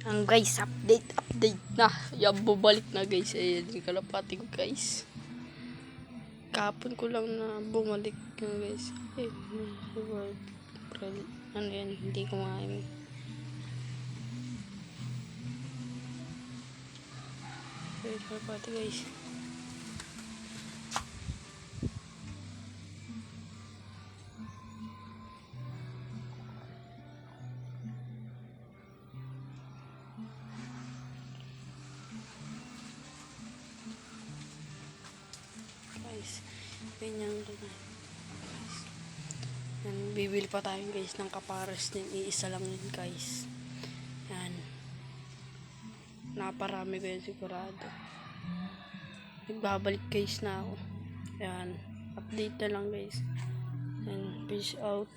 Ang guys, update na. Yan, bumalik na guys. Ayan yung kalapati ko guys. Kapon ko lang na bumalik yung guys. Ano yan, hindi ko maamin. Ayan, kalapati guys. Ganyan lang guys. Yan, bibili pa tayo guys ng kapares din. Iisa lang yun guys. Yan. Naparami ko yan sigurado. Nagbabalik guys na ako. Yan. Update na lang guys. Yan. Peace out.